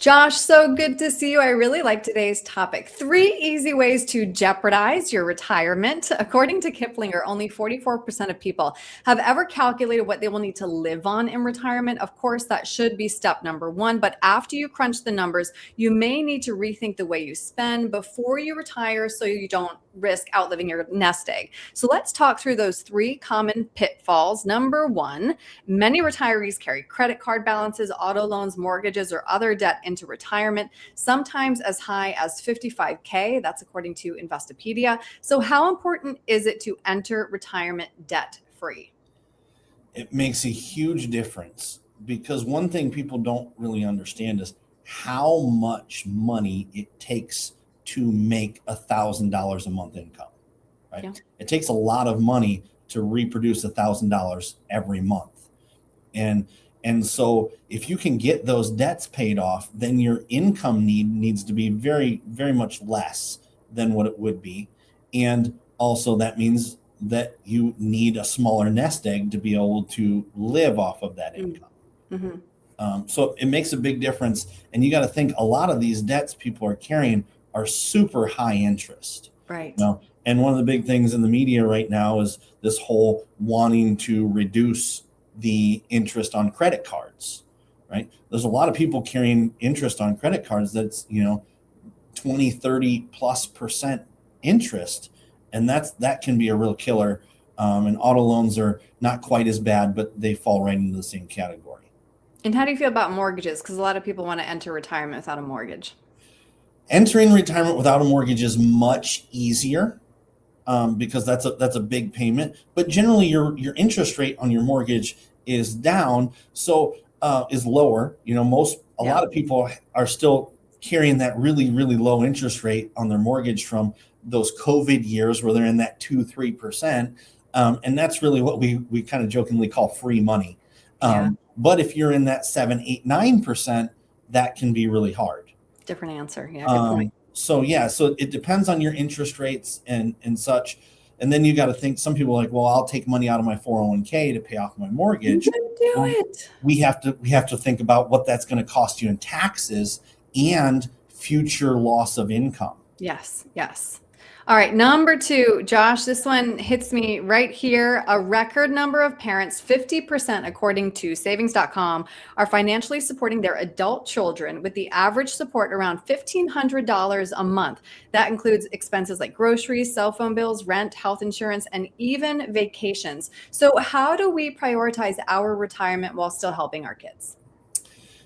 Josh, so good to see you. I really like today's topic. 3 easy ways to jeopardize your retirement. According to Kiplinger, only 44% of people have ever calculated what they will need to live on in retirement. Of course, that should be step number one. But after you crunch the numbers, you may need to rethink the way you spend before you retire so you don't risk outliving your nest egg. So let's talk through those 3 common pitfalls. Number one, many retirees carry credit card balances, auto loans, mortgages, or other debt into retirement, sometimes as high as 55K. That's according to Investopedia. So how important is it to enter retirement debt free? It makes a huge difference because one thing people don't really understand is how much money it takes to make $1,000 a month income, right? Yeah. It takes a lot of money to reproduce $1,000 every month. And so if you can get those debts paid off, then your income needs to be very, very much less than what it would be. And also that means that you need a smaller nest egg to be able to live off of that income. Mm-hmm. So it makes a big difference. And you got to think a lot of these debts people are carrying are super high interest. Right. You know? And one of the big things in the media right now is this whole wanting to reduce the interest on credit cards, right? There's a lot of people carrying interest on credit cards that's, 20, 30+% interest. And that can be a real killer. And auto loans are not quite as bad, but they fall right into the same category. And how do you feel about mortgages? Because a lot of people want to enter retirement without a mortgage. Entering retirement without a mortgage is much easier because that's a big payment. But generally, your interest rate on your mortgage is down, so is lower. A lot of people are still carrying that really, really low interest rate on their mortgage from those COVID years where they're in that 2-3%, and that's really what we kind of jokingly call free money. But if you're in that 7, 8, 9%, that can be really hard. Different answer. Yeah, good point. So it depends on your interest rates and such. And then you got to think, some people are like, well, I'll take money out of my 401k to pay off my mortgage. You can do it. We have to think about what that's going to cost you in taxes and future loss of income. Yes. All right, number 2, Josh, this one hits me right here. A record number of parents, 50%, according to savings.com, are financially supporting their adult children with the average support around $1,500 a month. That includes expenses like groceries, cell phone bills, rent, health insurance, and even vacations. So how do we prioritize our retirement while still helping our kids?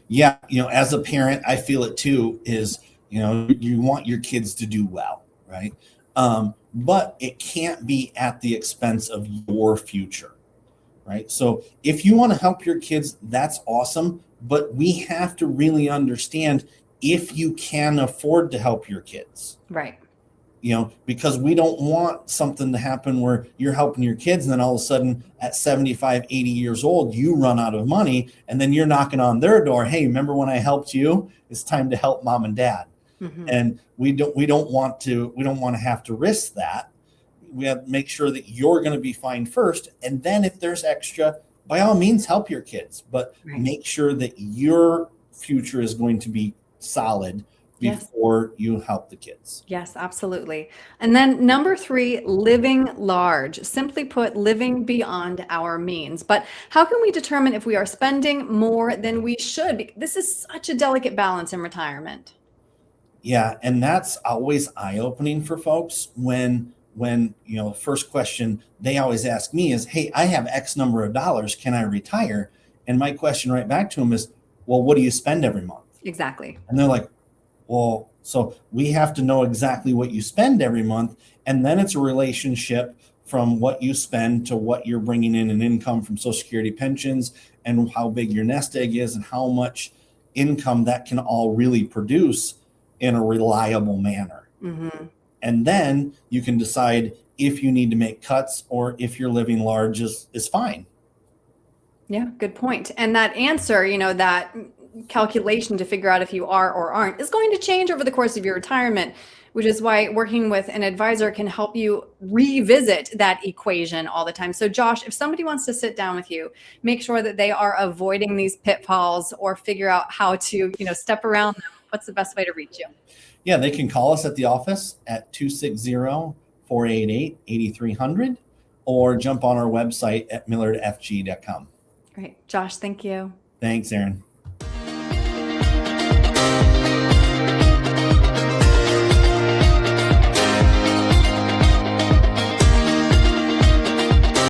Yeah, as a parent, I feel it too, is, you want your kids to do well, right? But it can't be at the expense of your future, right? So if you want to help your kids, that's awesome. But we have to really understand if you can afford to help your kids. Right. Because we don't want something to happen where you're helping your kids and then all of a sudden at 75, 80 years old, you run out of money and then you're knocking on their door. Hey, remember when I helped you? It's time to help mom and dad. Mm-hmm. And we don't want to have to risk that. We have to make sure that you're going to be fine first. And then if there's extra, by all means, help your kids, but make sure that your future is going to be solid before you help the kids. Yes, absolutely. And then number 3, living large. Simply put, living beyond our means. But how can we determine if we are spending more than we should? This is such a delicate balance in retirement. Yeah, and that's always eye-opening for folks when first question they always ask me is, hey, I have X number of dollars, can I retire? And my question right back to them is, well, what do you spend every month? Exactly. And they're like, well, so we have to know exactly what you spend every month, and then it's a relationship from what you spend to what you're bringing in income from Social Security, pensions, and how big your nest egg is and how much income that can all really produce in a reliable manner. Mm-hmm. And then you can decide if you need to make cuts or if you're living large is fine. Yeah, good point. And that answer, that calculation to figure out if you are or aren't is going to change over the course of your retirement. which is why working with an advisor can help you revisit that equation all the time. So Josh, if somebody wants to sit down with you, make sure that they are avoiding these pitfalls or figure out how to, step around them. What's the best way to reach you? Yeah, they can call us at the office at 260-488-8300 or jump on our website at millardfg.com. Great. Josh, thank you. Thanks, Erin.